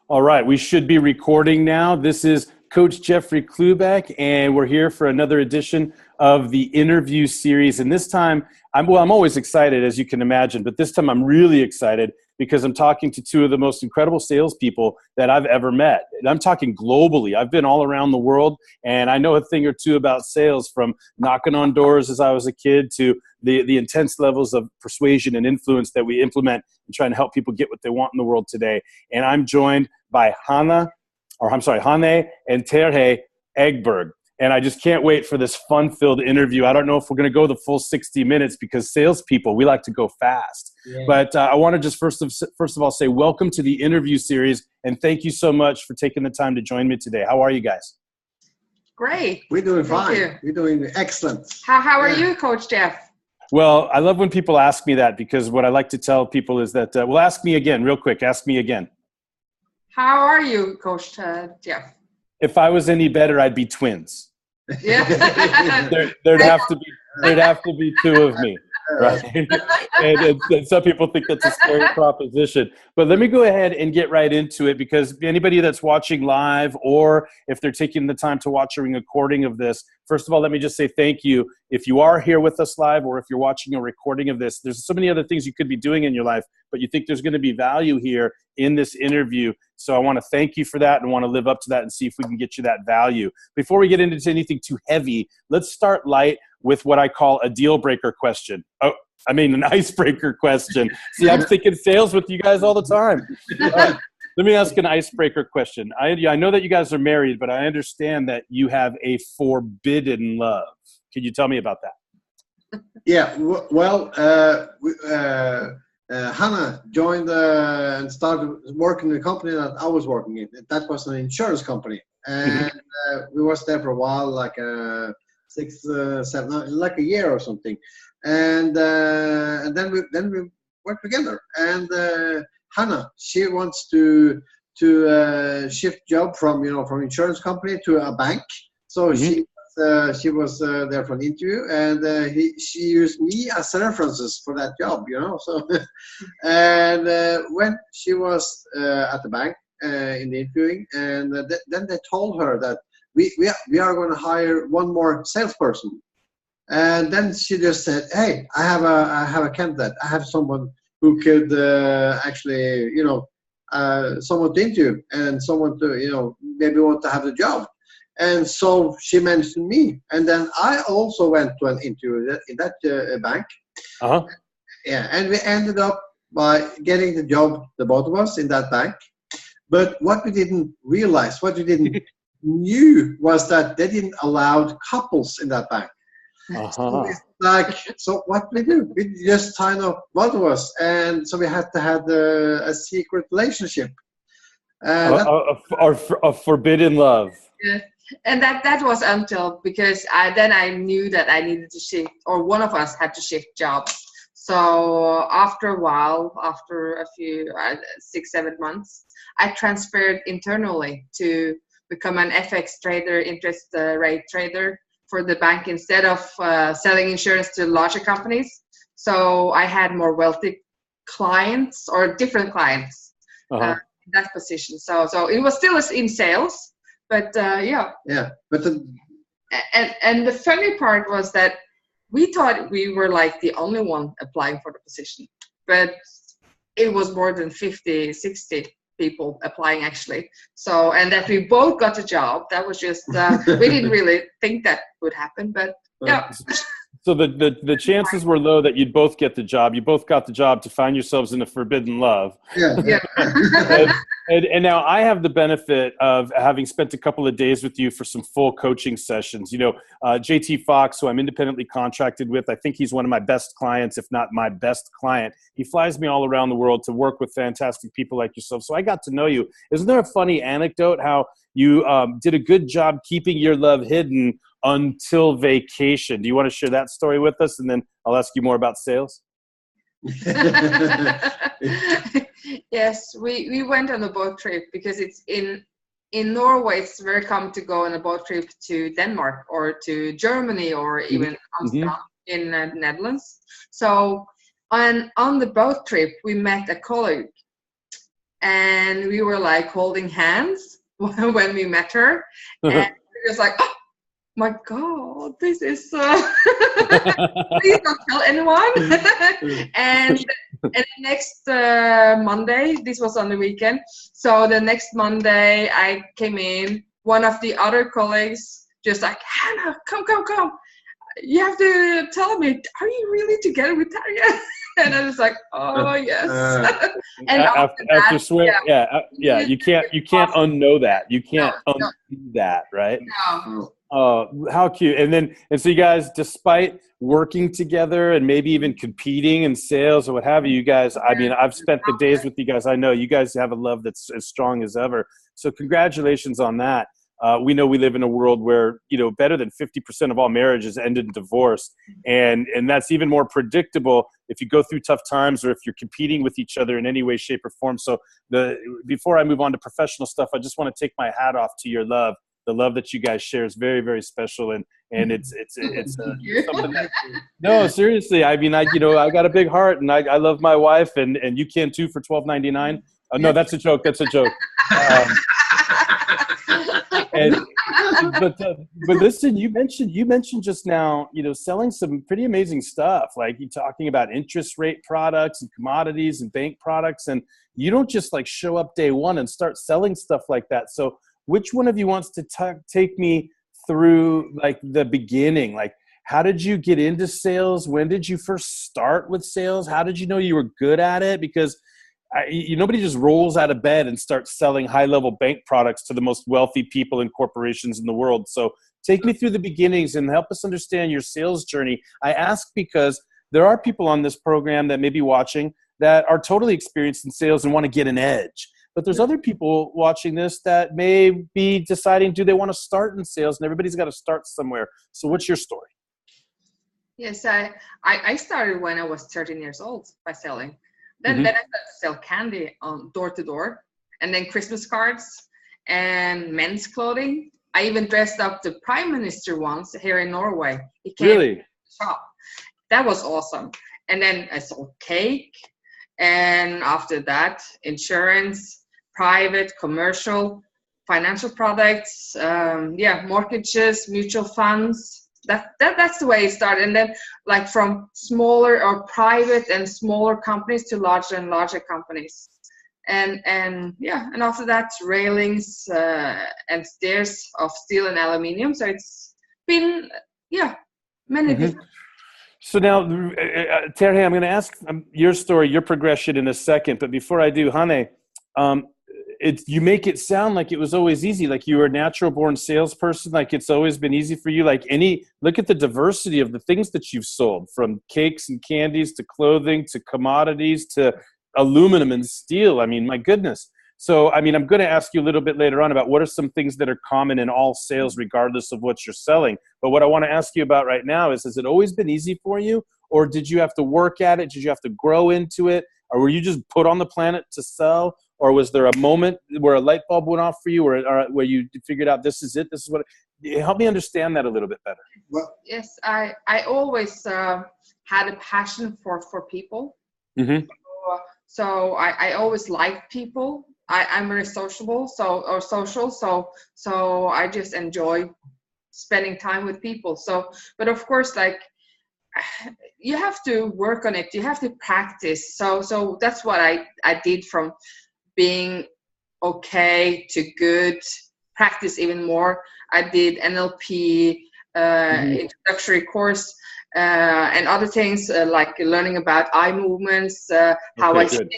All right, we should be recording now. This is Coach Jeffrey Klubeck, and we're here for another edition of the interview series. And this time, I'm always excited, as you can imagine, but this time I'm really excited because I'm talking to two of the most incredible salespeople that I've ever met. And I'm talking globally. I've been all around the world, and I know a thing or two about sales, from knocking on doors as I was a kid to the intense levels of persuasion and influence that we implement in trying to help people get what they want in the world today. And I'm joined by Hanne and Terje Egeberg. And I just can't wait for this fun-filled interview. I don't know if we're going to go the full 60 minutes because salespeople, we like to go fast. Yeah. But I want to just first of all say welcome to the interview series, and thank you so much for taking the time to join me today. How are you guys? Great. We're doing fine. We're doing excellent. How are you, Coach Jeff? Well, I love when people ask me that, because what I like to tell people is that, well, ask me again, real quick. Ask me again. How are you, Coach Jeff? If I was any better, I'd be twins. Yeah. there'd have to be two of me, right? and some people think that's a scary proposition. But let me go ahead and get right into it, because anybody that's watching live, or if they're taking the time to watch a recording of this, first of all, let me just say thank you. If you are here with us live, or if you're watching a recording of this, there's so many other things you could be doing in your life, but you think there's going to be value here in this interview. So I want to thank you for that, and want to live up to that and see if we can get you that value. Before we get into anything too heavy, let's start light with what I call a deal breaker question. An icebreaker question. See, I'm thinking sales with you guys all the time. Let me ask an icebreaker question. I know that you guys are married, but I understand that you have a forbidden love. Can you tell me about that? Yeah, well, Hanne joined and started working in the company that I was working in. That was an insurance company. And we was there for a while, like 6, 7, like a year or something. And then we worked together. And Hanne, she wants to shift job from insurance company to a bank. So she was there for an interview, and she used me as references for that job, So, and when she was at the bank in the interviewing, and then they told her that we are going to hire one more salesperson, and then she just said, "Hey, I have a candidate. I have someone who could actually, someone to interview and someone to maybe want to have the job." And so she mentioned me, and then I also went to an interview in that bank. Yeah, and we ended up by getting the job, the both of us, in that bank. But what we didn't realize, what we didn't knew, was that they didn't allow couples in that bank. So what we do? We just signed up both of us, and so we had to have a secret relationship. A forbidden love. Yeah. And that was until, because I knew that I needed to shift, or one of us had to shift jobs. So after a while, after a few 6-7 months, I transferred internally to become an FX trader, interest rate trader for the bank, instead of selling insurance to larger companies. So I had more wealthy clients, or different clients in that position. So it was still in sales. But yeah. But and the funny part was that we thought we were like the only one applying for the position, but it was more than 50, 60 people applying, actually. So, and that we both got a job. That was just we didn't really think that would happen, but yeah. So the chances were low that you'd both get the job. You both got the job to find yourselves in a forbidden love. Yeah. And now I have the benefit of having spent a couple of days with you for some full coaching sessions. JT Fox, who I'm independently contracted with, I think he's one of my best clients, if not my best client. He flies me all around the world to work with fantastic people like yourself. So I got to know you. Isn't there a funny anecdote how you did a good job keeping your love hidden until vacation? Do you want to share that story with us, and then I'll ask you more about sales? Yes, we went on a boat trip, because it's in Norway, it's very common to go on a boat trip to Denmark or to Germany, or even Amsterdam in the Netherlands. So on the boat trip, we met a colleague, and we were like holding hands when we met her, and it was like, oh my God, this is please don't tell anyone. and the next Monday, this was on the weekend, so the next Monday I came in, one of the other colleagues just like, Hanne, come, you have to tell me, are you really together with Terje? And I was like, oh yes. And after swear, yeah, you can't unknow that. You can't undo that, right? No. Oh, how cute. And so you guys, despite working together and maybe even competing in sales or what have you, you guys, I mean, I've spent the days with you guys. I know you guys have a love that's as strong as ever. So congratulations on that. We know we live in a world where, better than 50% of all marriages end in divorce. And that's even more predictable if you go through tough times or if you're competing with each other in any way, shape, or form. So before I move on to professional stuff, I just want to take my hat off to your love. The love that you guys share is very, very special, and it's something that, no, seriously. I mean, I got a big heart, and I love my wife, and you can too for $12.99. No, that's a joke. That's a joke. But listen, you mentioned just now, selling some pretty amazing stuff, like you talking about interest rate products and commodities and bank products, and you don't just like show up day one and start selling stuff like that. So which one of you wants to take me through like the beginning? Like, how did you get into sales? When did you first start with sales? How did you know you were good at it? Because nobody just rolls out of bed and starts selling high-level bank products to the most wealthy people and corporations in the world. So take me through the beginnings and help us understand your sales journey. I ask because there are people on this program that may be watching that are totally experienced in sales and want to get an edge. But there's other people watching this that may be deciding, do they want to start in sales? And everybody's got to start somewhere. So what's your story? Yes, I started when I was 13 years old by selling. Then I started to sell candy on door to door, and then Christmas cards and men's clothing. I even dressed up the prime minister once here in Norway. He came to the shop. That was awesome. And then I sold cake. And after that, insurance, private, commercial, financial products, mortgages, mutual funds. That's the way it started. And then like from smaller or private and smaller companies to larger and larger companies. And after that, railings and stairs of steel and aluminium. So it's been, many different. So now, Terje, I'm going to ask your story, your progression in a second. But before I do, Hanne, you make it sound like it was always easy, like you were a natural-born salesperson, like it's always been easy for you. Look at the diversity of the things that you've sold, from cakes and candies to clothing to commodities to aluminum and steel. I mean, my goodness. So, I mean, I'm going to ask you a little bit later on about what are some things that are common in all sales, regardless of what you're selling. But what I want to ask you about right now is, has it always been easy for you? Or did you have to work at it? Did you have to grow into it? Or were you just put on the planet to sell? Or was there a moment where a light bulb went off for you, or where you figured out this is it? This is what? Help me understand that a little bit better. Well, yes, I always had a passion for people. Mm-hmm. So I always liked people. I'm very sociable, so I just enjoy spending time with people. So, but of course, like, you have to work on it. You have to practice. So that's what I did, from being okay to good, practice even more. I did NLP, introductory course, and other things like learning about eye movements, how I sit.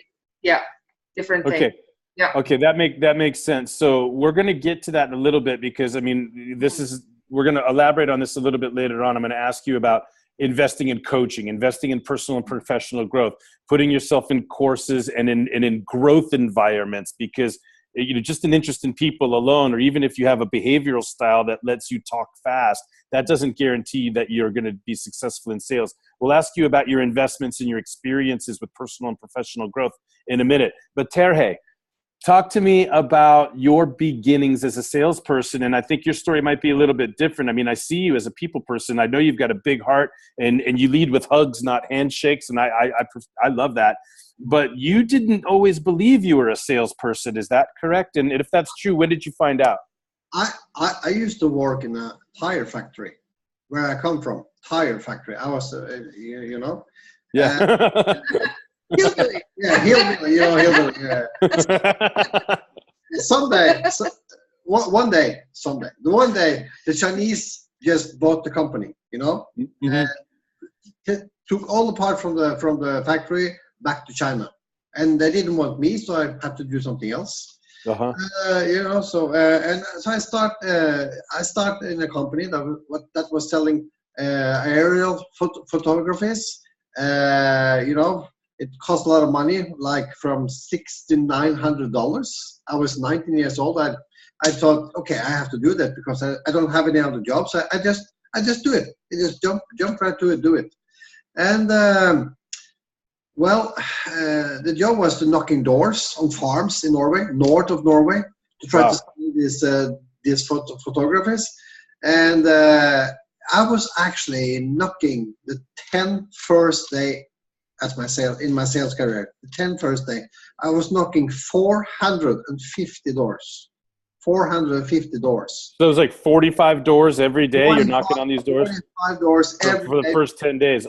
Different things. Yeah. Okay, that makes sense. So we're going to get to that in a little bit, because I mean, we're going to elaborate on this a little bit later on. I'm going to ask you about investing in coaching, investing in personal and professional growth, putting yourself in courses and in growth environments, because just an interest in people alone, or even if you have a behavioral style that lets you talk fast, that doesn't guarantee that you're going to be successful in sales. We'll ask you about your investments and your experiences with personal and professional growth in a minute. But Terje, Talk to me about your beginnings as a salesperson. And I think your story might be a little bit different. I mean, I see you as a people person. I know you've got a big heart and you lead with hugs, not handshakes. And I love that. But you didn't always believe you were a salesperson. Is that correct? And if that's true, when did you find out? I used to work in a tire factory where I come from. Tire factory. I was, you know. Yeah. Hillbilly. Yeah, hillbilly. You know, hillbilly. Yeah. One day, the Chinese just bought the company. You know, took all the part from the factory back to China, and they didn't want me, so I had to do something else. You know, so I start in a company that was selling aerial photographies. You know, it cost a lot of money, like from $600 to $900. I was 19 years old. I thought, okay, I have to do that because I don't have any other jobs. So I just do it. I just jump right to it, do it. And the job was to knocking doors on farms in Norway, north of Norway, to try to sell these photographers. And I was actually knocking the 10 first day in my sales career. The 10 first day, I was knocking 450 doors. 450 doors. So it was like 45 doors every day. You're knocking on these doors. 45 doors for the first 10 days.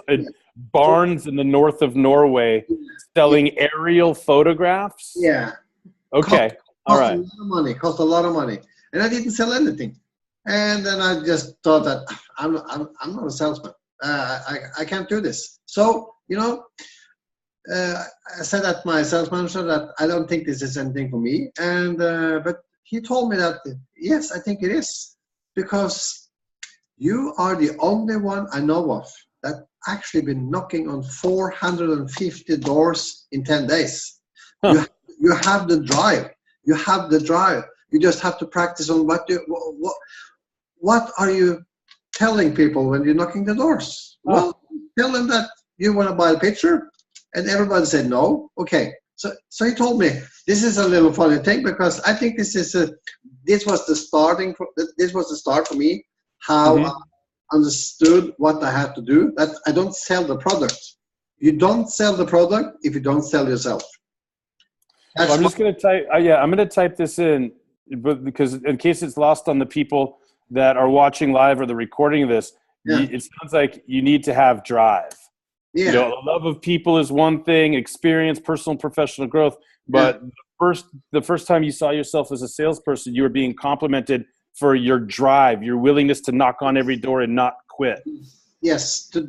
Barns in the north of Norway selling aerial photographs. Yeah. Okay. All right. Cost a lot of money, and I didn't sell anything. And then I just thought that I'm not a salesman. I can't do this. So, you know, I said at my sales manager that I don't think this is anything for me. And but he told me that yes, I think it is, because you are the only one I know of that actually been knocking on 450 doors in 10 days. Huh. You have the drive. You have the drive. You just have to practice on what are you telling people when you're knocking the doors? Oh. Well, tell them that you want to buy a picture, and everybody said no. Okay, so he told me this is a little funny thing, because I think this was the start for me, how I understood what I had to do. That I don't sell the product. You don't sell the product if you don't sell yourself. Well, I'm just going to type. I'm going to type this in, but because in case it's lost on the people that are watching live or the recording of this, it sounds like you need to have drive. Yeah. You know, the love of people is one thing, experience, personal and professional growth. But the first time you saw yourself as a salesperson, you were being complimented for your drive, your willingness to knock on every door and not quit. Yes. To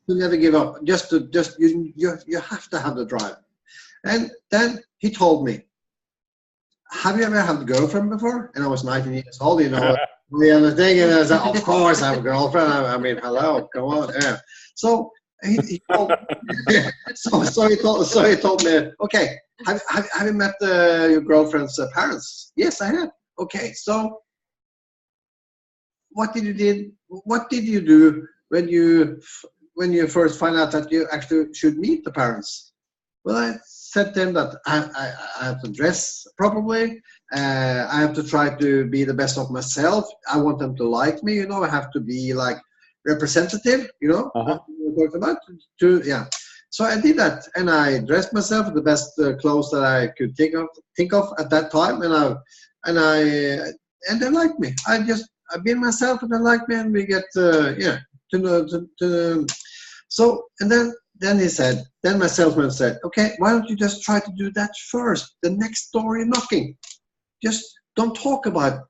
never give up. You have to have the drive. And then he told me, have you ever had a girlfriend before? And I was 19 years old, you know, the other thing. And I said, of course I have a girlfriend. I mean, hello, come on. Yeah. So he told me, so he told me, okay, have you met your girlfriend's parents? Yes, I have. Okay, so what did you do when you first find out that you actually should meet the parents? Well, I said to him that I have to dress properly. I have to try to be the best of myself. I want them to like me. You know, I have to be like representative. You know, what we talked about. So I did that, and I dressed myself in the best clothes that I could think of at that time, and they liked me. I been myself, and they liked me, and we get to know. So and then he said, then my salesman said, okay, why don't you just try to do that first? The next door you're knocking. Just don't talk about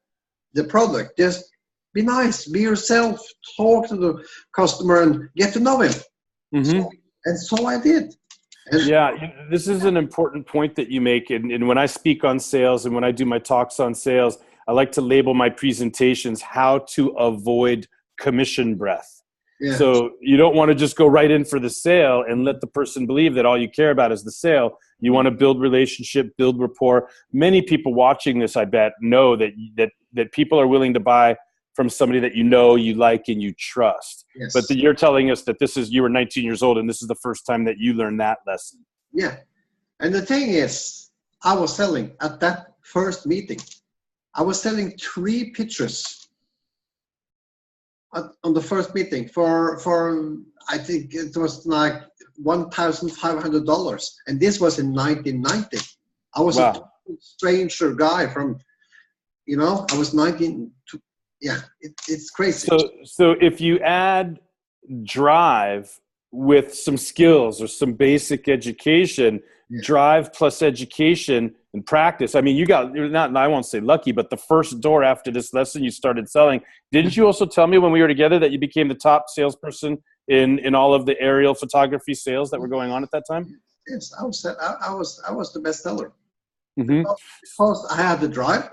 the product. Just be nice, be yourself, talk to the customer and get to know him. So I did. This is an important point that you make. And when I speak on sales and when I do my talks on sales, I like to label my presentations how to avoid commission breath. Yeah. So you don't want to just go right in for the sale and let the person believe that all you care about is the sale. You want to build relationship, build rapport. Many people watching this, I bet, know that people are willing to buy from somebody that you know, you like, and you trust. Yes. But you're telling us that you were 19 years old and this is the first time that you learned that lesson. Yeah. And the thing is, I was selling at that first meeting. I was selling 3 pictures on the first meeting for I think it was like $1,500, and this was in 1990. I was a stranger guy from, I was 19. Yeah, it's crazy. So if you add drive with some skills or some basic education, drive plus education and practice. I mean, you're not, I won't say lucky, but the first door after this lesson you started selling. Didn't you also tell me when we were together that you became the top salesperson in all of the aerial photography sales that were going on at that time? Yes, I was the best seller. Mm-hmm. Because I had the drive,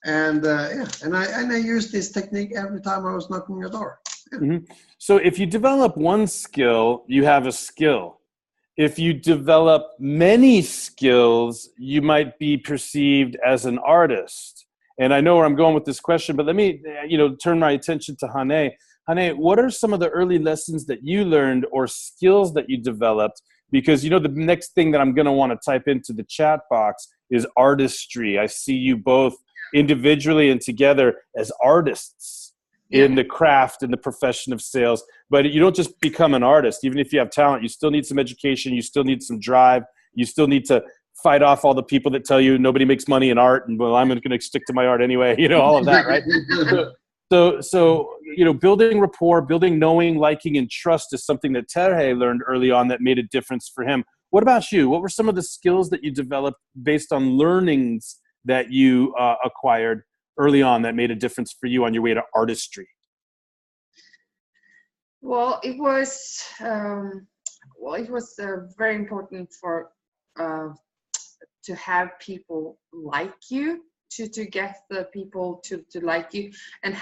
and I used this technique every time I was knocking a door. Yeah. Mm-hmm. So if you develop one skill, you have a skill. If you develop many skills, you might be perceived as an artist. And I know where I'm going with this question, but let me, turn my attention to Hanne. Hanne, what are some of the early lessons that you learned or skills that you developed? Because, the next thing that I'm going to want to type into the chat box is artistry. I see you both individually and together as artists in the craft and the profession of sales. But you don't just become an artist. Even if you have talent, you still need some education. You still need some drive. You still need to fight off all the people that tell you nobody makes money in art. And, well, I'm going to stick to my art anyway. All of that, right? So building rapport, building knowing, liking, and trust is something that Terje learned early on that made a difference for him. What about you? What were some of the skills that you developed based on learnings that you acquired early on that made a difference for you on your way to artistry? Well, it was very important for to have people like you, to get the people to like you, and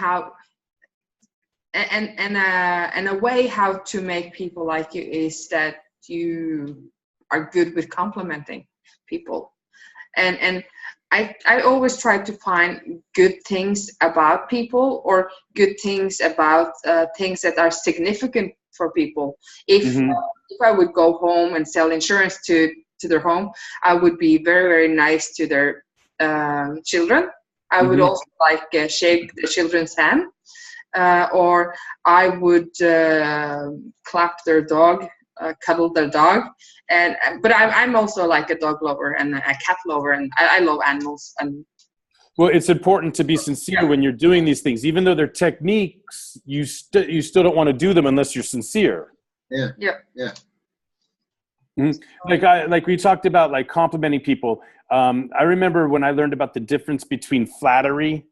a way how to make people like you is that you are good with complimenting people, and I always try to find good things about people, or good things about things that are significant for people. If I would go home and sell insurance to their home, I would be very, very nice to their children. I would also shake the children's hand, or I would clap their dog, cuddle their dog. But I'm also like a dog lover and a cat lover, and I love animals. And well, it's important to be sincere when you're doing these things, even though they're techniques. You still don't want to do them unless you're sincere. Yeah. Mm-hmm. Like we talked about, like complimenting people. I remember when I learned about the difference between flattery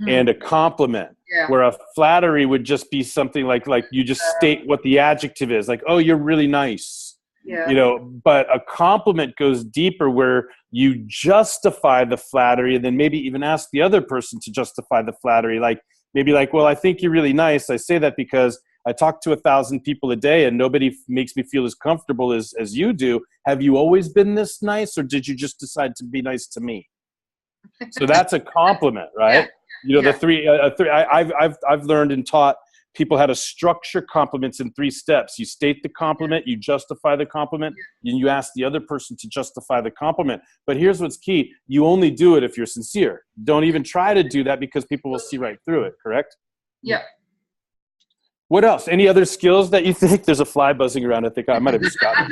and a compliment, where a flattery would just be something like you just state what the adjective is, like, oh, you're really nice. But a compliment goes deeper, where you justify the flattery and then maybe even ask the other person to justify the flattery. Like, well, I think you're really nice. I say that because I talk to 1,000 people a day and nobody makes me feel as comfortable as you do. Have you always been this nice, or did you just decide to be nice to me? So that's a compliment, right? The three, I've learned and taught people how to structure compliments in 3 steps. You state the compliment, you justify the compliment, and you ask the other person to justify the compliment. But here's what's key. You only do it if you're sincere. Don't even try to do that, because people will see right through it, correct? Yeah. What else? Any other skills that you think? There's a fly buzzing around. I think I might have just got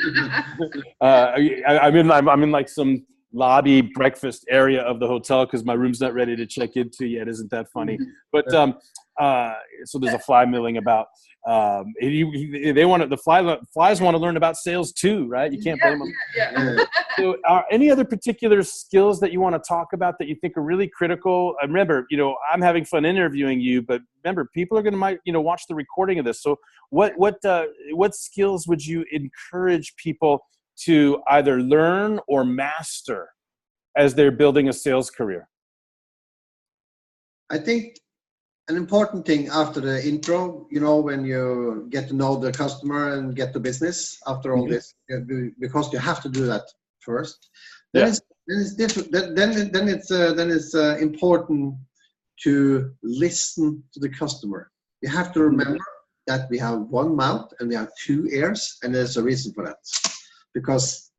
it. I'm in like some lobby breakfast area of the hotel because my room's not ready to check into yet. Isn't that funny? But so there's a fly milling about. Flies want to learn about sales too, right? You can't blame them. So any other particular skills that you want to talk about that you think are really critical? Remember, I'm having fun interviewing you, but remember, people are going to watch the recording of this. So what skills would you encourage people to either learn or master as they're building a sales career? I think an important thing after the intro, when you get to know the customer and get the business after all this, because you have to do that first. Then it's different. Then it's important to listen to the customer. You have to remember that we have one mouth and we have 2 ears, and there's a reason for that. Because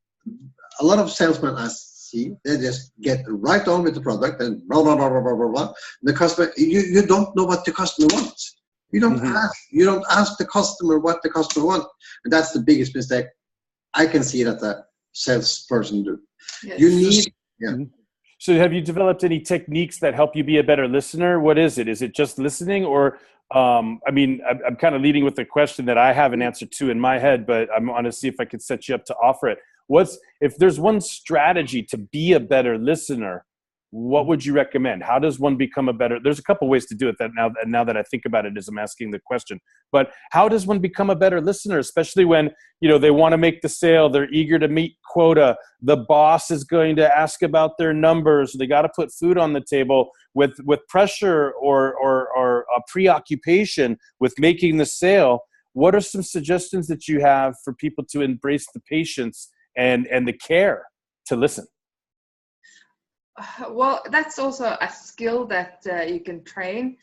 a lot of salesmen are see. They just get right on with the product and blah, blah, blah, blah, blah, blah, blah. The customer, you don't know what the customer wants. You don't ask. You don't ask the customer what the customer wants. And that's the biggest mistake I can see that a salesperson do. Yes. You need, So have you developed any techniques that help you be a better listener? What is it? Is it just listening, or I'm kind of leading with a question that I have an answer to in my head, but I'm going to see if I could set you up to offer it. If there's one strategy to be a better listener, what would you recommend? How does one become a better? There's a couple ways to do it now that I think about it as I'm asking the question. But how does one become a better listener, especially when they want to make the sale, they're eager to meet quota, the boss is going to ask about their numbers, they got to put food on the table with pressure or a preoccupation with making the sale. What are some suggestions that you have for people to embrace the patience and the care to listen? Well, that's also a skill that you can train.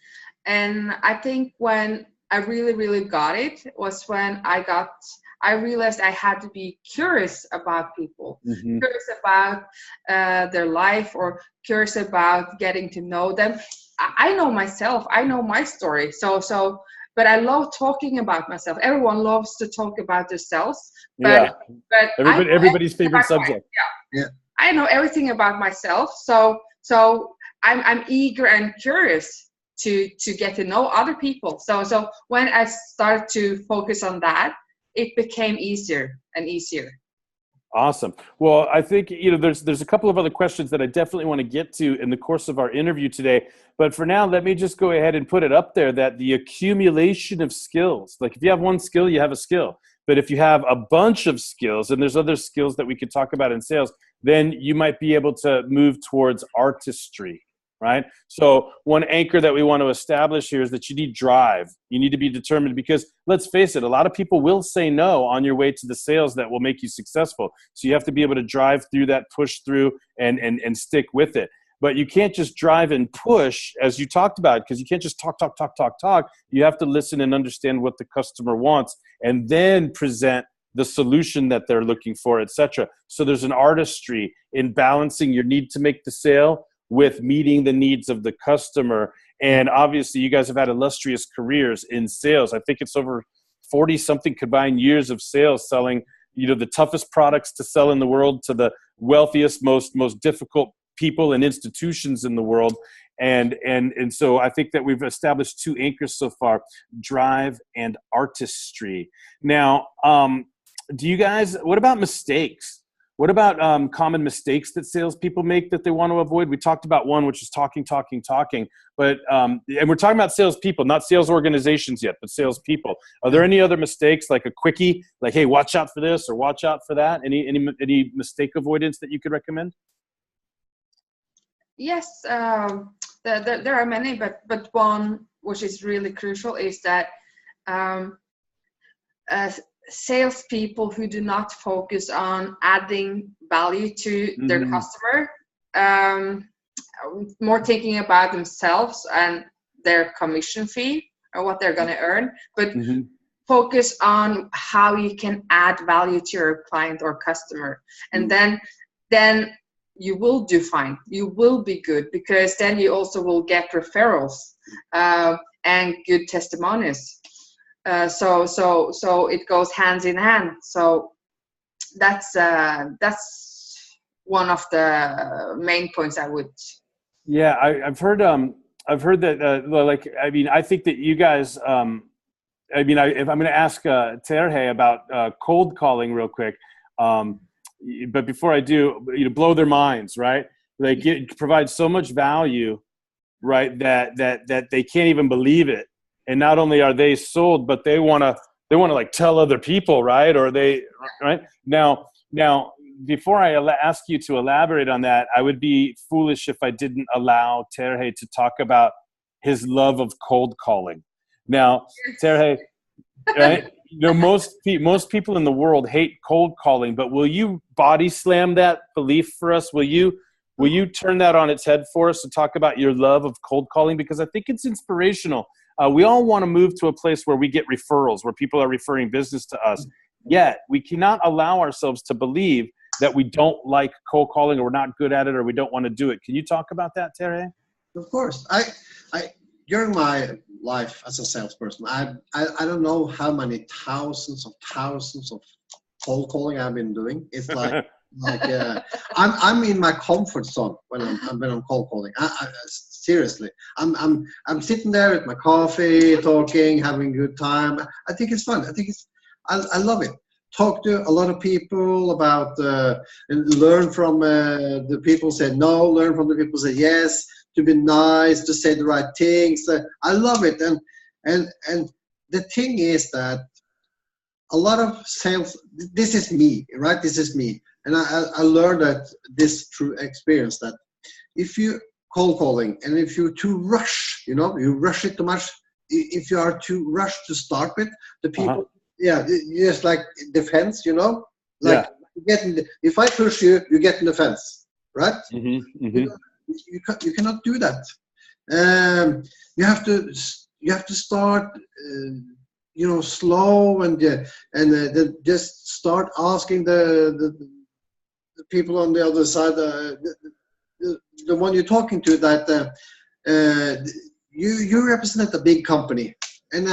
And I think when I really, really got it was when I realized I had to be curious about people, curious about their life, or curious about getting to know them. I know myself, I know my story. But I love talking about myself. Everyone loves to talk about themselves. But everybody's favorite subject. Yeah. I know everything about myself, so I'm eager and curious to get to know other people. So when I started to focus on that, it became easier and easier. Awesome. Well, I think there's a couple of other questions that I definitely want to get to in the course of our interview today. But for now, let me just go ahead and put it up there that the accumulation of skills, like if you have one skill, you have a skill. But if you have a bunch of skills, and there's other skills that we could talk about in sales, then you might be able to move towards artistry, right? So one anchor that we want to establish here is that you need drive. You need to be determined, because let's face it, a lot of people will say no on your way to the sales that will make you successful. So you have to be able to drive through that, push through, and stick with it. But you can't just drive and push, as you talked about, because you can't just talk. You have to listen and understand what the customer wants, and then present the solution that they're looking for, etc. So there's an artistry in balancing your need to make the sale with meeting the needs of the customer. And obviously, you guys have had illustrious careers in sales. I think it's over 40-something combined years of sales, selling the toughest products to sell in the world to the wealthiest, most difficult people and institutions in the world. And so I think that we've established two anchors so far: drive and artistry. Now, what about mistakes? What about common mistakes that salespeople make that they want to avoid? We talked about one, which is talking. But and we're talking about salespeople, not sales organizations yet, but salespeople. Are there any other mistakes, like a quickie, like, hey, watch out for this or watch out for that? Any mistake avoidance that you could recommend? Yes, there are many, but one which is really crucial is that salespeople who do not focus on adding value to their customer, more thinking about themselves and their commission fee or what they're going to earn, but focus on how you can add value to your client or customer, and then you will do fine. You will be good, because then you also will get referrals and good testimonials. So it goes hands in hand. So that's one of the main points I would. Yeah, I've heard that. I think that you guys. If I'm going to ask Terje about cold calling real quick. But before I do, blow their minds, right? They provide so much value, right, that they can't even believe it. And not only are they sold, but they want to like tell other people, right? Or right now, before I ask you to elaborate on that, I would be foolish if I didn't allow Terje to talk about his love of cold calling. Now, Terje, right? Most people in the world hate cold calling, but will you body slam that belief for us? Will you turn that on its head for us and talk about your love of cold calling? Because I think it's inspirational. We all want to move to a place where we get referrals, where people are referring business to us. Yet we cannot allow ourselves to believe that we don't like cold calling, or we're not good at it, or we don't want to do it. Can you talk about that, Terje? Of course. I during my life as a salesperson, I don't know how many thousands of cold calling I've been doing. It's like I'm in my comfort zone when I'm cold calling. Seriously, I'm sitting there with my coffee, talking, having a good time. I think it's fun. I love it. Talk to a lot of people about and learn from the people who say no, learn from the people who say yes, to be nice, to say the right things. I love it. And the thing is that a lot of sales, this is me, right? This is me. And I learned that this through experience, that if you cold calling and if you're too rush, you rush it too much. If you are too rushed to start with, the people, just like defense, like if I push you, you get in the fence, right? Mm-hmm, mm-hmm. You cannot do that. You have to start, slow and just start asking the people on the other side, the one you're talking to, that you represent a big company, and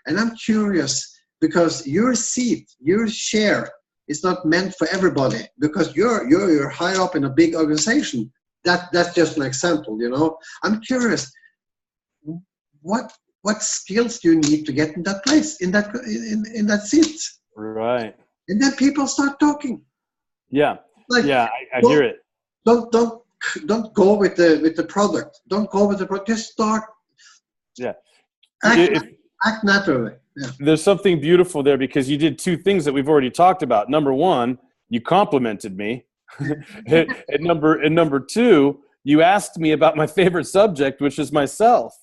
I'm curious, because your seat, your share is not meant for everybody, because you're high up in a big organization. That's just an example, I'm curious, what skills do you need to get in that place, in that seat? Right. And then people start talking. Yeah. Like, I hear it. Don't go with the product. Don't go with the product. Just start. Yeah. Act naturally. Yeah. There's something beautiful there, because you did two things that we've already talked about. Number one, you complimented me. and number two, you asked me about my favorite subject, which is myself.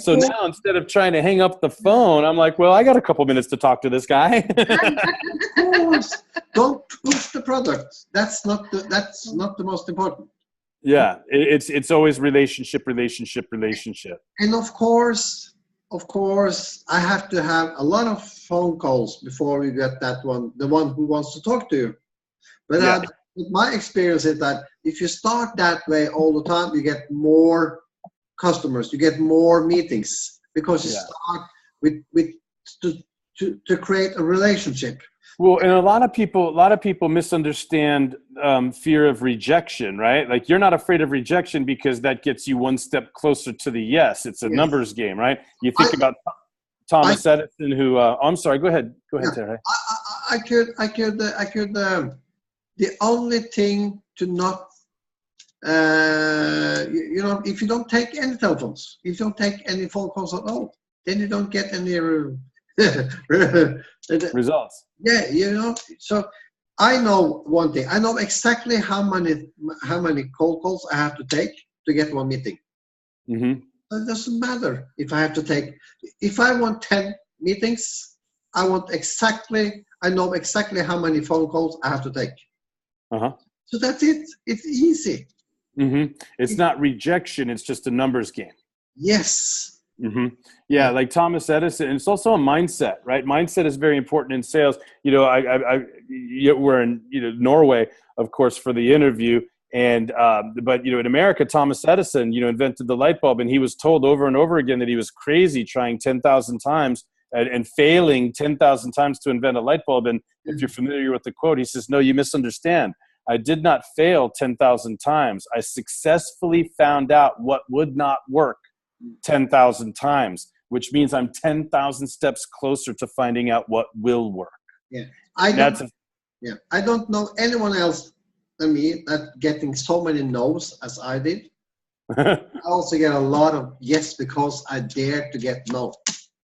So now, instead of trying to hang up the phone, I'm like, well, I got a couple minutes to talk to this guy. Of course. Don't push the product. That's not the most important. Yeah, it's always relationship. And of course, I have to have a lot of phone calls before we get the one who wants to talk to you. But my experience is that if you start that way all the time, you get more customers, you get more meetings, because you start with to create a relationship. Well, and a lot of people misunderstand fear of rejection, right? Like, you're not afraid of rejection because that gets you one step closer to the yes. It's a numbers game, right? You think about Thomas Edison, who I'm sorry, go ahead, Terje. I could. The only thing to not, if you don't take any telephones, if you don't take any phone calls at all, then you don't get any results. Yeah, so I know one thing. I know exactly how many cold calls I have to take to get one meeting. Mm-hmm. It doesn't matter if I have to take. If I want 10 meetings, I know exactly how many phone calls I have to take. Uh-huh. So that's it. It's easy. Mm-hmm. It's not rejection. It's just a numbers game. Yes. Mm-hmm. Yeah, like Thomas Edison. And it's also a mindset, right? Mindset is very important in sales. We're in Norway, of course, for the interview. And but in America, Thomas Edison, invented the light bulb, and he was told over and over again that he was crazy, trying 10,000 times and failing 10,000 times to invent a light bulb. And if you're familiar with the quote, he says, "No, you misunderstand. I did not fail 10,000 times. I successfully found out what would not work 10,000 times, which means I'm 10,000 steps closer to finding out what will work." Yeah, I don't know anyone else than me that getting so many no's as I did. I also get a lot of yes because I dared to get no.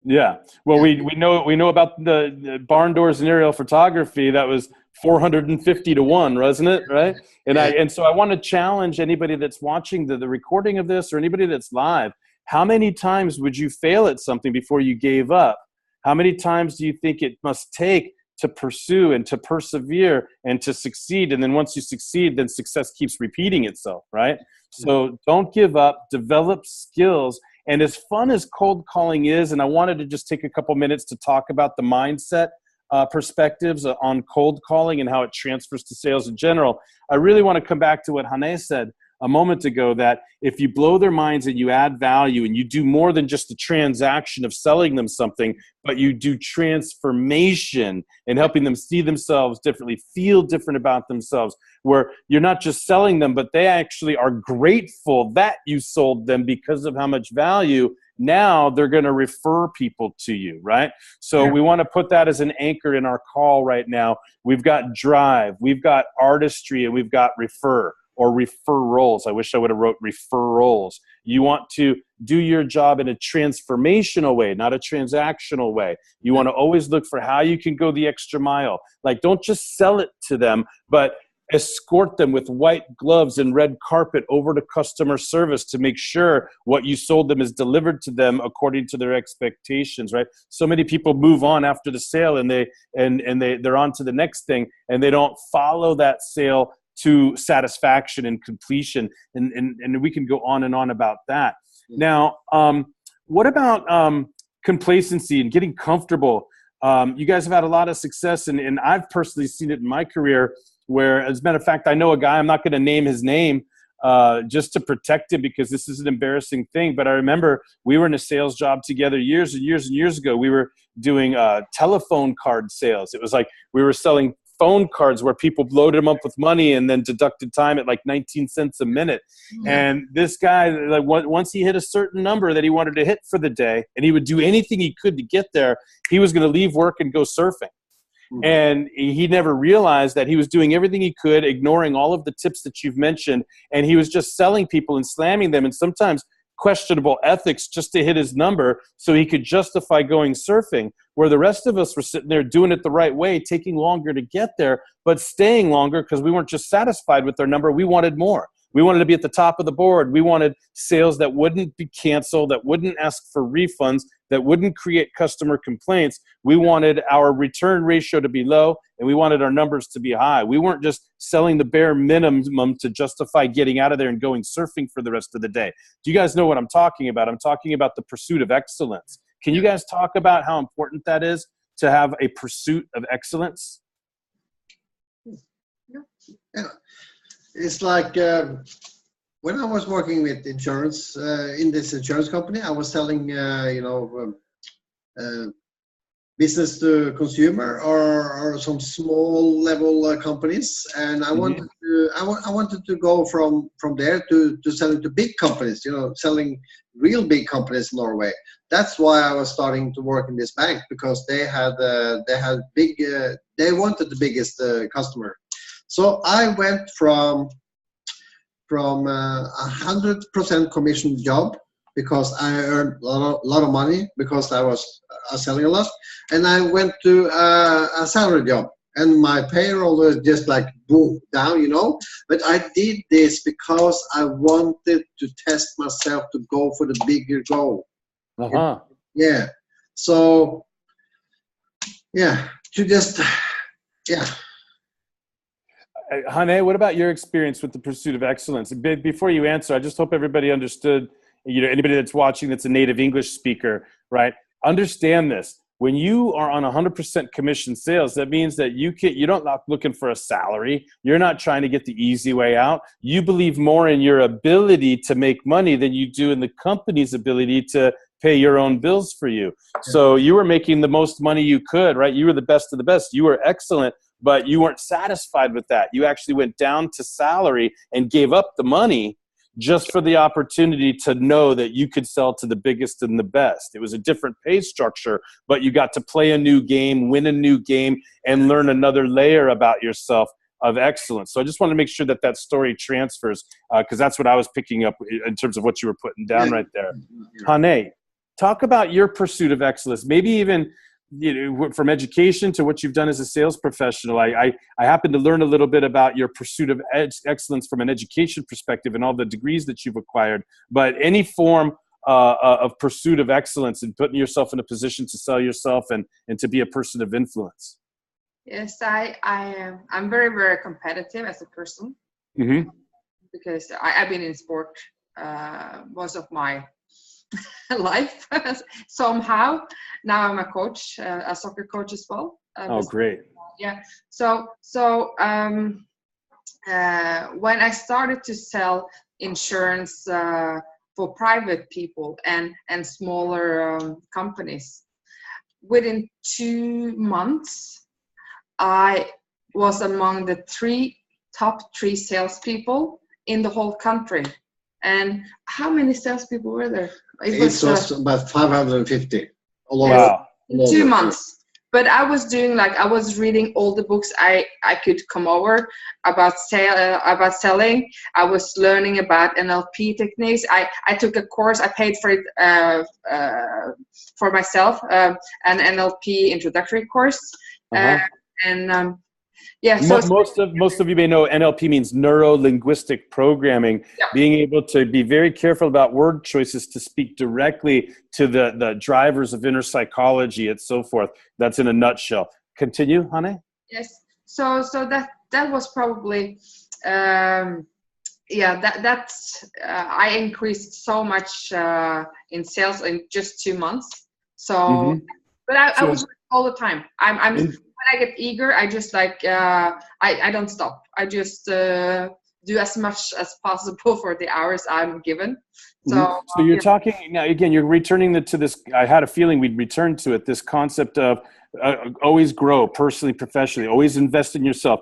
Yeah. Well, we know about the barn doors and aerial photography. That was 450 to 1, wasn't it? Right. And so I want to challenge anybody that's watching the recording of this, or anybody that's live. How many times would you fail at something before you gave up? How many times do you think it must take to pursue and to persevere and to succeed? And then once you succeed, then success keeps repeating itself, right? So don't give up, develop skills. And as fun as cold calling is, and I wanted to just take a couple minutes to talk about the mindset perspectives on cold calling and how it transfers to sales in general. I really want to come back to what Hanne said a moment ago, that if you blow their minds and you add value and you do more than just the transaction of selling them something, but you do transformation and helping them see themselves differently, feel different about themselves, where you're not just selling them, but they actually are grateful that you sold them because of how much value. Now they're going to refer people to you, right? So we want to put that as an anchor in our call right now. We've got drive, we've got artistry, and we've got refer. Or referrals. I wish I would have wrote referrals. You want to do your job in a transformational way, not a transactional way. You want to always look for how you can go the extra mile. Like, don't just sell it to them, but escort them with white gloves and red carpet over to customer service to make sure what you sold them is delivered to them according to their expectations, right? So many people move on after the sale and they're on to the next thing, and they don't follow that sale to satisfaction and completion, and we can go on and on about that. Now, what about complacency and getting comfortable? You guys have had a lot of success, and I've personally seen it in my career where, as a matter of fact, I know a guy, I'm not going to name his name just to protect him because this is an embarrassing thing, but I remember we were in a sales job together years and years and years ago. We were doing telephone card sales. It was like we were selling phone cards where people loaded them up with money and then deducted time at like 19 cents a minute. And this guy, like, once he hit a certain number that he wanted to hit for the day, and he would do anything he could to get there, he was going to leave work and go surfing. And he never realized that he was doing everything he could, ignoring all of the tips that you've mentioned, and he was just selling people and slamming them, and sometimes questionable ethics just to hit his number so he could justify going surfing, where the rest of us were sitting there doing it the right way, taking longer to get there, but staying longer because we weren't just satisfied with their number. We wanted more. We wanted to be at the top of the board. We wanted sales that wouldn't be canceled, that wouldn't ask for refunds, that wouldn't create customer complaints. We wanted our return ratio to be low, and we wanted our numbers to be high. We weren't just selling the bare minimum to justify getting out of there and going surfing for the rest of the day. Do you guys know what I'm talking about? I'm talking about the pursuit of excellence. Can you guys talk about how important that is to have a pursuit of excellence? Yeah. It's like when I was working with insurance in this insurance company, I was selling, business to consumer or some small level companies, and I wanted to go from there to selling to big companies, selling real big companies in Norway. That's why I was starting to work in this bank, because they had big, they wanted the biggest customer. So I went from 100% commission job, because I earned a lot of money because I was selling a lot, and I went to a salary job, and my payroll was just like boom down, But I did this because I wanted to test myself to go for the bigger goal. So to just Hanne, what about your experience with the pursuit of excellence? Before you answer, I just hope everybody understood, anybody that's watching that's a native English speaker, right? Understand this. When you are on 100% commission sales, that means that you're not looking for a salary. You're not trying to get the easy way out. You believe more in your ability to make money than you do in the company's ability to pay your own bills for you. So you were making the most money you could, right? You were the best of the best. You were excellent, but you weren't satisfied with that. You actually went down to salary and gave up the money just for the opportunity to know that you could sell to the biggest and the best. It was a different pay structure, but you got to play a new game, win a new game, and learn another layer about yourself of excellence. So I just want to make sure that story transfers, because that's what I was picking up in terms of what you were putting down right there. Hanne, talk about your pursuit of excellence, maybe even from education to what you've done as a sales professional. I happen to learn a little bit about your pursuit of excellence from an education perspective and all the degrees that you've acquired, but any form of pursuit of excellence and putting yourself in a position to sell yourself and to be a person of influence. Yes, I'm very, very competitive as a person, because I've been in sport most of my life somehow. Now I'm a coach, a soccer coach as well. Oh, great. Yeah. So when I started to sell insurance for private people and smaller companies, within 2 months, I was among the top three salespeople in the whole country. And how many salespeople were there? It was about 550. Wow. In 2 months. But I was doing I was reading all the books I could come over about selling. I was learning about NLP techniques. I took a course. I paid for it for myself, an NLP introductory course. Yeah, so most of you may know NLP means neuro-linguistic programming, being able to be very careful about word choices to speak directly to the drivers of inner psychology and so forth. That's in a nutshell. Continue, Hanne? Yes. So that was probably I increased so much in sales in just 2 months. So but I was all the time. When I get eager, I just I don't stop. I just do as much as possible for the hours I'm given. So you're talking now again. You're returning to this. I had a feeling we'd return to it. This concept of always grow personally, professionally. Always invest in yourself.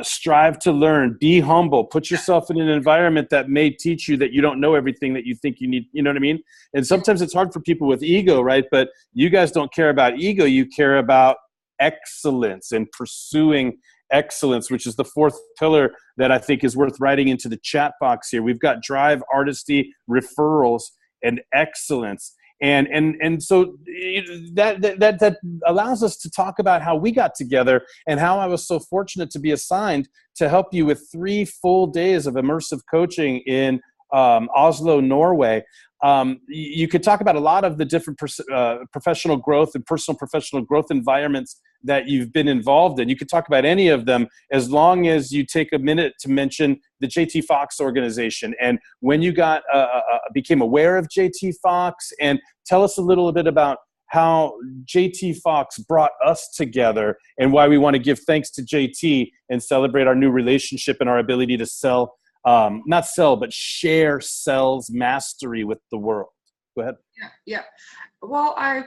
Strive to learn. Be humble. Put yourself in an environment that may teach you that you don't know everything that you think you need. You know what I mean? And sometimes it's hard for people with ego, right? But you guys don't care about ego. You care about excellence and pursuing excellence, which is the fourth pillar that I think is worth writing into the chat box here. We've got drive, artistry, referrals, and excellence. And so that allows us to talk about how we got together and how I was so fortunate to be assigned to help you with 3 full days of immersive coaching in Oslo, Norway. You could talk about a lot of the different professional growth and personal professional growth environments that you've been involved in. You could talk about any of them as long as you take a minute to mention the JT Fox organization and when you became aware of JT Fox, and tell us a little bit about how JT Fox brought us together and why we want to give thanks to JT and celebrate our new relationship and our ability to not sell, but share sales mastery with the world. Go ahead. Yeah. Well, I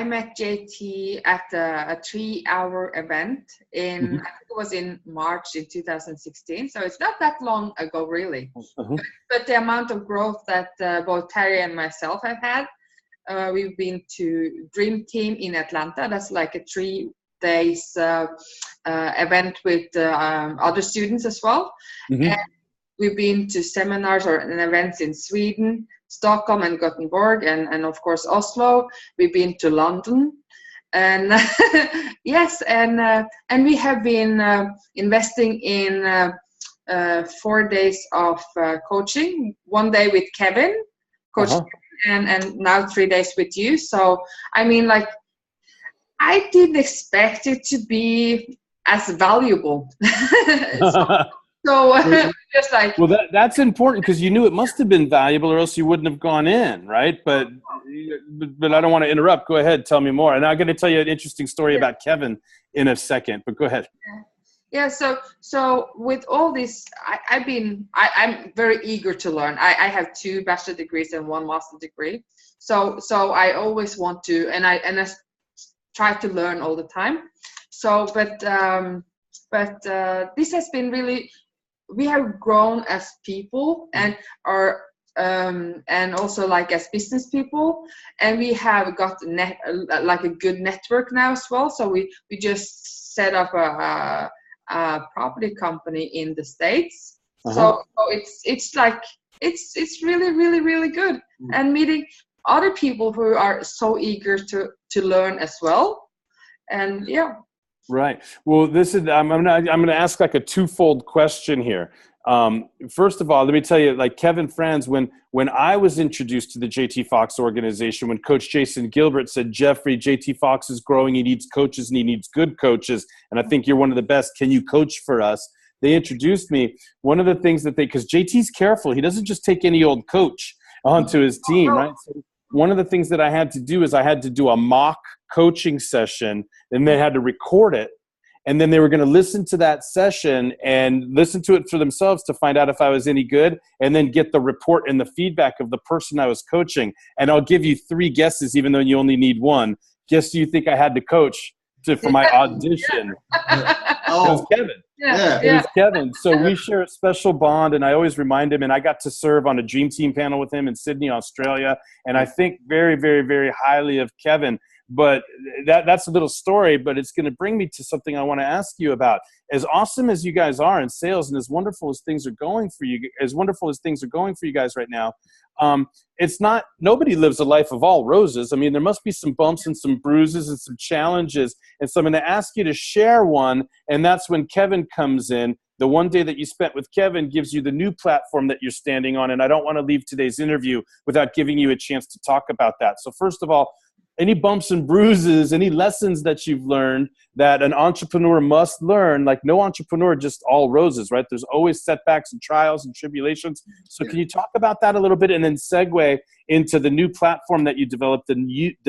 met JT at a 3-hour event I think it was in March in 2016. So it's not that long ago, really. But the amount of growth that both Terje and myself have had, we've been to Dream Team in Atlanta. That's like a 3 days event with other students as well. And we've been to seminars and events in Sweden, Stockholm and Gothenburg, and of course Oslo. We've been to London, and yes, and we have been investing in 4 days of coaching. 1 day with Kevin, coach, and now 3 days with you. So I mean, I didn't expect it to be as valuable. So just well, that's important because you knew it must have been valuable, or else you wouldn't have gone in, right? But I don't want to interrupt. Go ahead, tell me more. And I'm going to tell you an interesting story about Kevin in a second. But go ahead. Yeah. So with all this, I'm very eager to learn. I have 2 bachelor degrees and 1 master degree. So I always want to, and I try to learn all the time. So, but this has been really. We have grown as people and also as business people, and we have got a good network now as well. So we just set up a property company in the States. So it's really, really, really good, and meeting other people who are so eager to learn as well, and yeah. Right. Well, I'm gonna ask a twofold question here. First of all, let me tell you, Kevin Franz, when I was introduced to the JT Fox organization, when Coach Jason Gilbert said, Jeffrey, JT Fox is growing, he needs coaches and he needs good coaches, and I think you're one of the best. Can you coach for us? They introduced me. One of the things because JT's careful, he doesn't just take any old coach onto his team, right? one of the things that I had to do is I had to do a mock coaching session, and they had to record it. And then they were going to listen to that session and listen to it for themselves to find out if I was any good, and then get the report and the feedback of the person I was coaching. And I'll give you 3 guesses, even though you only need 1. Guess who you think I had to coach for my audition? It was Kevin. It was Kevin. So we share a special bond, and I always remind him, and I got to serve on a dream team panel with him in Sydney, Australia. And I think very, very, very highly of Kevin. But that's a little story, but it's going to bring me to something I want to ask you about. As awesome as you guys are in sales, and as wonderful as things are going for you, guys right now, it's not, nobody lives a life of all roses. I mean, there must be some bumps and some bruises and some challenges. And so I'm going to ask you to share one, and that's when Kevin comes in. The one day that you spent with Kevin gives you the new platform that you're standing on, and I don't want to leave today's interview without giving you a chance to talk about that. So first of all, any bumps and bruises, any lessons that you've learned that an entrepreneur must learn? Like, no entrepreneur just all roses, right? There's always setbacks and trials and tribulations. So can you talk about that a little bit, and then segue into the new platform that you developed, the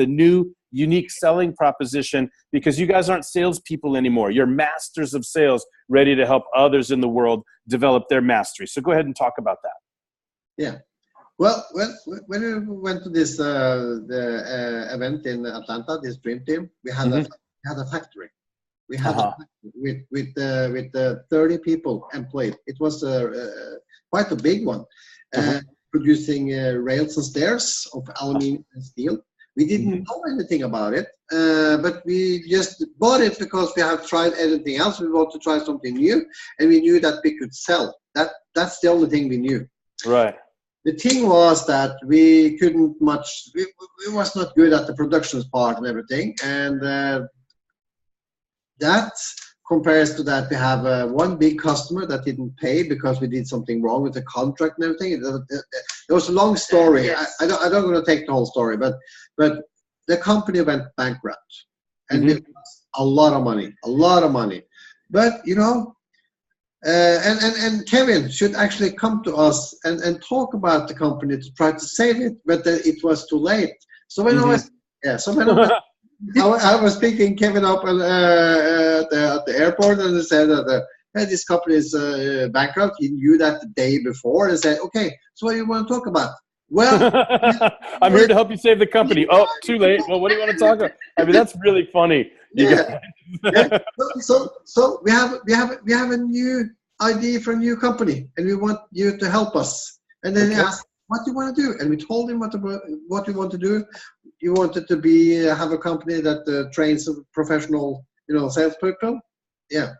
new unique selling proposition, because you guys aren't salespeople anymore. You're masters of sales, ready to help others in the world develop their mastery. So go ahead and talk about that. Yeah. Well, when we went to this event in Atlanta, this dream team, we had a factory. We had a factory with 30 people employed. It was quite a big one, producing rails and stairs of aluminum and steel. We didn't know anything about it, but we just bought it because we have tried anything else. We want to try something new, and we knew that we could sell. That's the only thing we knew. Right. The thing was that we couldn't much, we was not good at the production part and everything. And that compares to that, we have one big customer that didn't pay because we did something wrong with the contract and everything. It was a long story. Yes. I don't want to take the whole story, but the company went bankrupt, and it was a lot of money. But, you know, and Kevin should actually come to us and talk about the company to try to save it, but it was too late. So when I was picking Kevin up at the airport, and they said that hey, this company is bankrupt. He knew that the day before, and said, "Okay, so what do you want to talk about?" Well, I'm here to help you save the company. Oh, too late. Well, what do you want to talk about? I mean, that's really funny. So we have a new idea for a new company, and we want you to help us. And then he asked, "What do you want to do?" And we told him what we want to do. You wanted to have a company that trains professional, salespeople. Yeah.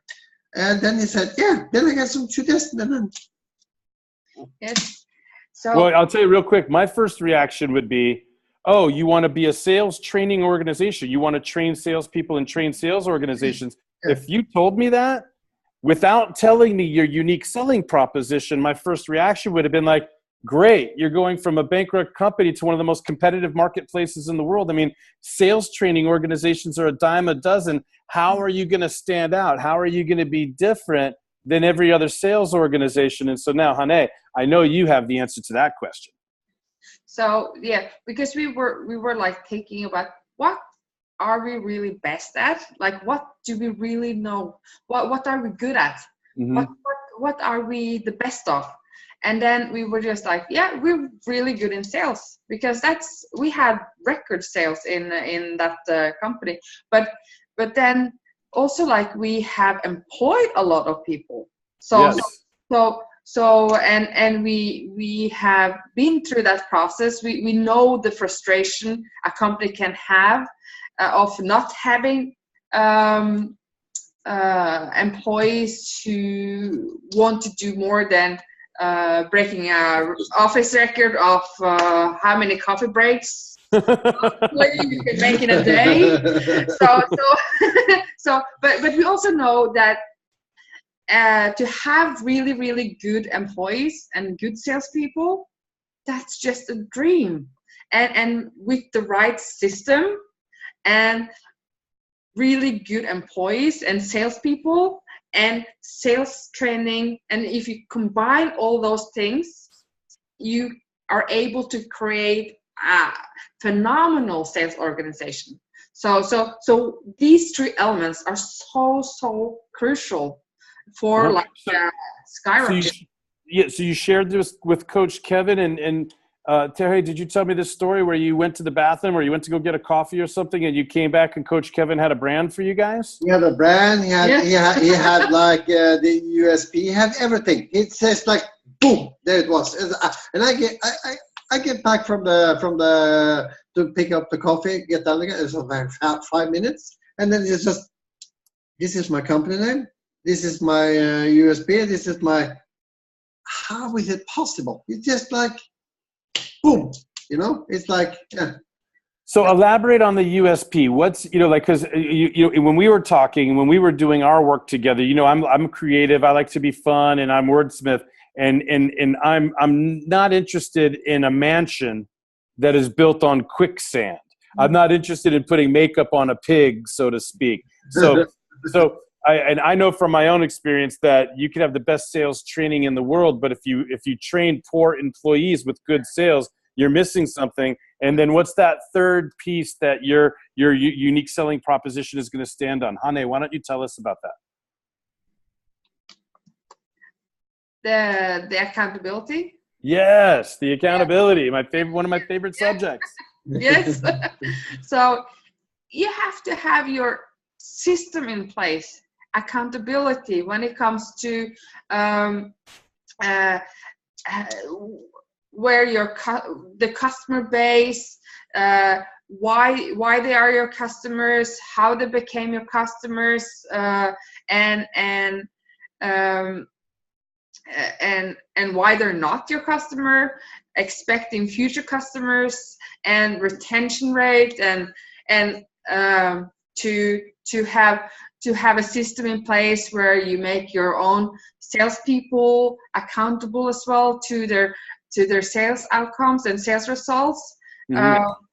And then he said, "Yeah." Then I got some suggestions. Yes. So, well, I'll tell you real quick. My first reaction would be, oh, you want to be a sales training organization. You want to train salespeople and train sales organizations. Yeah. If you told me that without telling me your unique selling proposition, my first reaction would have been like, great, you're going from a bankrupt company to one of the most competitive marketplaces in the world. I mean, sales training organizations are a dime a dozen. How are you going to stand out? How are you going to be different than every other sales organization? And so now, Hanne, I know you have the answer to that question. So yeah, because we were like thinking about what are we really best at? Like, what do we really know? What are we good at? What are we the best of? And then we were just like, yeah, we're really good in sales, because we had record sales in that company. But then also, like, we have employed a lot of people. And we have been through that process. We know the frustration a company can have of not having employees who want to do more than breaking a office record of how many coffee breaks you can make in a day. But we also know that to have really, really good employees and good salespeople, that's just a dream. And with the right system and really good employees and salespeople and sales training, and if you combine all those things, you are able to create phenomenal sales organization. So these three elements are so crucial for like skyrocket. So you shared this with Coach Kevin and Terje, did you tell me this story where you went to the bathroom or you went to go get a coffee or something and you came back and Coach Kevin had a brand for you guys? He had a brand. He had like the USP. He had everything. It says like boom, there it was. And I get back from the to pick up the coffee, get down again. It's about 5 minutes, and then it's just, this is my company name. This is my USP. This is my. How is it possible? It's just like boom. It's like yeah. So elaborate on the USP. What's, like, because when we were talking, when we were doing our work together, I'm creative. I like to be fun, and I'm wordsmith, and I'm not interested in a mansion that is built on quicksand. I'm not interested in putting makeup on a pig, so to speak. So I know from my own experience that you can have the best sales training in the world, but if you train poor employees with good sales, you're missing something. And then what's that third piece that your unique selling proposition is going to stand on? Hanne, why don't you tell us about that? The accountability. Yes, the accountability. One of my favorite subjects. Yes. So you have to have your system in place. Accountability when it comes to where the customer base, why they are your customers, how they became your customers, and why they're not your customer, expecting future customers, and retention rate, and to have a system in place where you make your own salespeople accountable as well to their sales outcomes and sales results.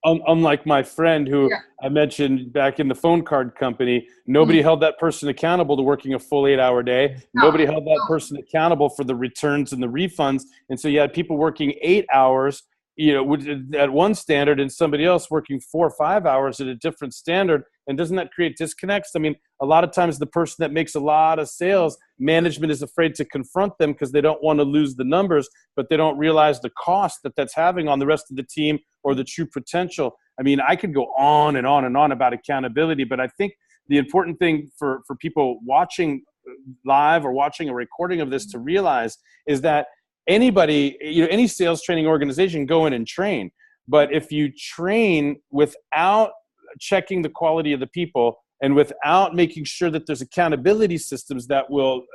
Unlike my friend who I mentioned back in the phone card company, nobody held that person accountable to working a full 8-hour day. Nobody held that person accountable for the returns and the refunds. And so you had people working 8 hours, at one standard, and somebody else working 4 or 5 hours at a different standard. And doesn't that create disconnects? I mean, a lot of times the person that makes a lot of sales, management is afraid to confront them because they don't want to lose the numbers, but they don't realize the cost that's having on the rest of the team or the true potential. I mean, I could go on and on and on about accountability, but I think the important thing for people watching live or watching a recording of this to realize is that anybody, any sales training organization, go in and train. But if you train without checking the quality of the people and without making sure that there's accountability systems that will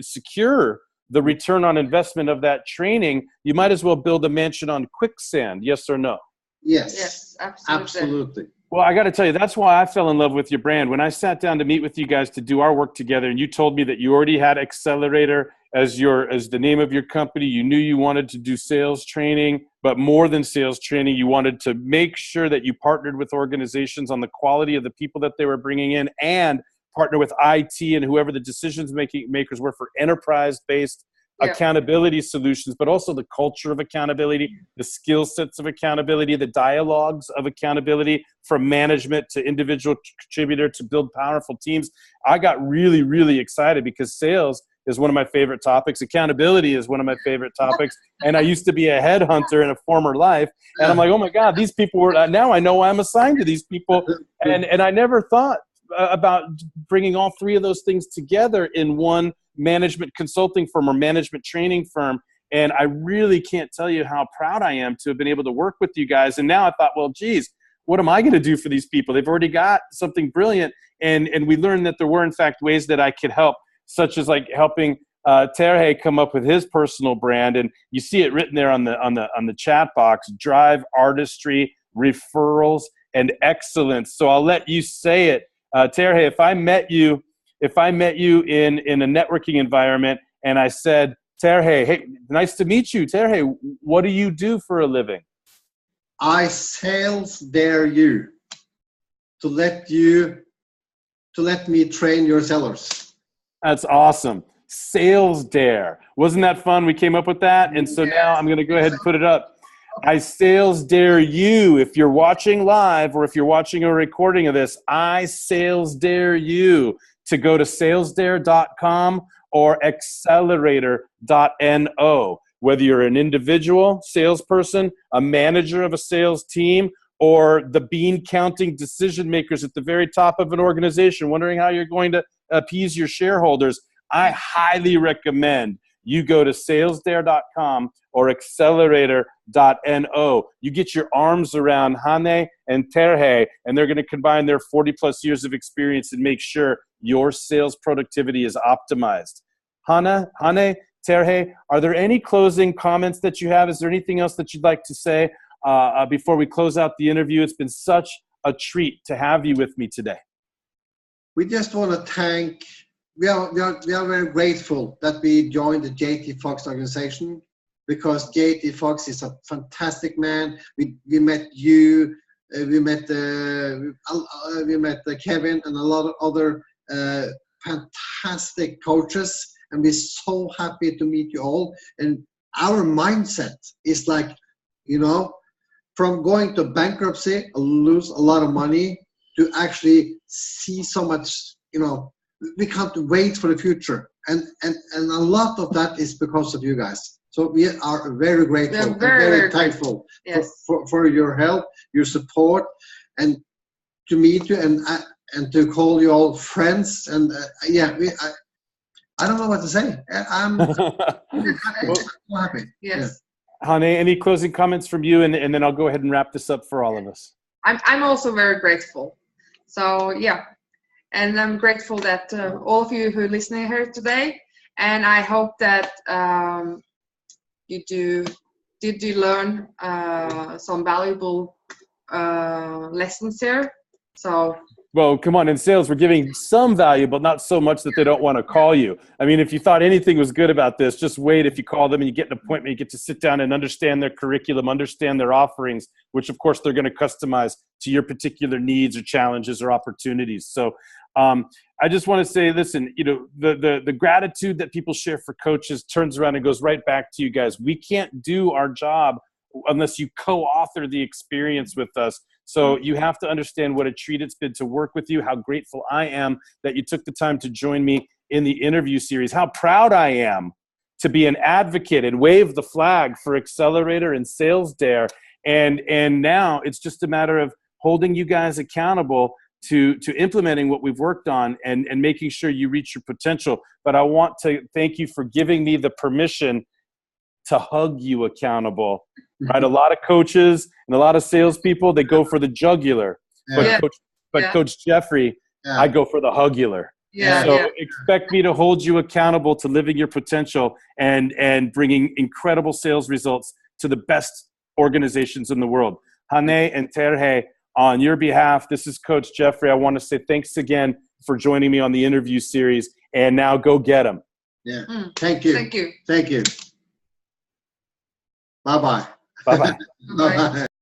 secure the return on investment of that training, you might as well build a mansion on quicksand. Yes or no? Yes, absolutely. Well, I got to tell you, that's why I fell in love with your brand. When I sat down to meet with you guys to do our work together, and you told me that you already had Accelerator as the name of your company, you knew you wanted to do sales training, but more than sales training, you wanted to make sure that you partnered with organizations on the quality of the people that they were bringing in, and partner with IT and whoever the decisions makers were for enterprise-based accountability solutions, but also the culture of accountability, the skill sets of accountability, the dialogues of accountability, from management to individual contributor to build powerful teams. I got really, really excited because sales is one of my favorite topics. Accountability is one of my favorite topics. And I used to be a headhunter in a former life. And I'm like, oh my God, these people now I know why I'm assigned to these people. And I never thought about bringing all three of those things together in one management consulting firm or management training firm. And I really can't tell you how proud I am to have been able to work with you guys. And now I thought, well, geez, what am I going to do for these people? They've already got something brilliant. And we learned that there were, in fact, ways that I could help, such as like helping Terje come up with his personal brand. And you see it written there on the chat box: drive artistry, referrals, and excellence. So I'll let you say it. Terje, if I met you in a networking environment and I said, Terje, hey, nice to meet you. Terje, what do you do for a living? I sales dare you to let me train your sellers. That's awesome. Sales dare. Wasn't that fun? We came up with that. And so now I'm going to go ahead and put it up. I sales dare you. If you're watching live or if you're watching a recording of this, I sales dare you to go to salesdare.com or accelerator.no. Whether you're an individual salesperson, a manager of a sales team, or the bean counting decision makers at the very top of an organization, wondering how you're going to appease your shareholders, I highly recommend you go to salesdare.com or accelerator.no. You get your arms around Hanne and Terje, and they're going to combine their 40 plus years of experience and make sure your sales productivity is optimized. Hanne, Terje, are there any closing comments that you have? Is there anything else that you'd like to say before we close out the interview? It's been such a treat to have you with me today. We just want to thank, we are very grateful that we joined the JT Fox organization, because JT Fox is a fantastic man. We met you, we met Kevin and a lot of other fantastic coaches, and we're so happy to meet you all. And our mindset is like, from going to bankruptcy, lose a lot of money, to actually see so much, we can't wait for the future. And a lot of that is because of you guys. So we are very grateful and very thankful for your help, your support, and to meet you and to call you all friends. And I don't know what to say. I'm happy. Yes. Hanne, any closing comments from you? And then I'll go ahead and wrap this up for all of us. I'm also very grateful. So and I'm grateful that all of you who are listening here today, and I hope that you learn some valuable lessons here. So. Well, come on, in sales, we're giving some value, but not so much that they don't want to call you. I mean, if you thought anything was good about this, just wait. If you call them and you get an appointment, you get to sit down and understand their curriculum, understand their offerings, which of course they're going to customize to your particular needs or challenges or opportunities. So I just want to say, listen, the gratitude that people share for coaches turns around and goes right back to you guys. We can't do our job unless you co-author the experience with us. So you have to understand what a treat it's been to work with you, how grateful I am that you took the time to join me in the interview series, how proud I am to be an advocate and wave the flag for Accelerator and Sales Dare. And now it's just a matter of holding you guys accountable to implementing what we've worked on and making sure you reach your potential. But I want to thank you for giving me the permission to hug you accountable. Right, a lot of coaches and a lot of salespeople, they go for the jugular, but Coach Jeffrey, I go for the hugular. Expect me to hold you accountable to living your potential and bringing incredible sales results to the best organizations in the world. Hanne and Terje, on your behalf, this is Coach Jeffrey. I want to say thanks again for joining me on the interview series. And now go get them. Yeah. Thank you. Thank you. Bye-bye. Bye-bye. Bye-bye.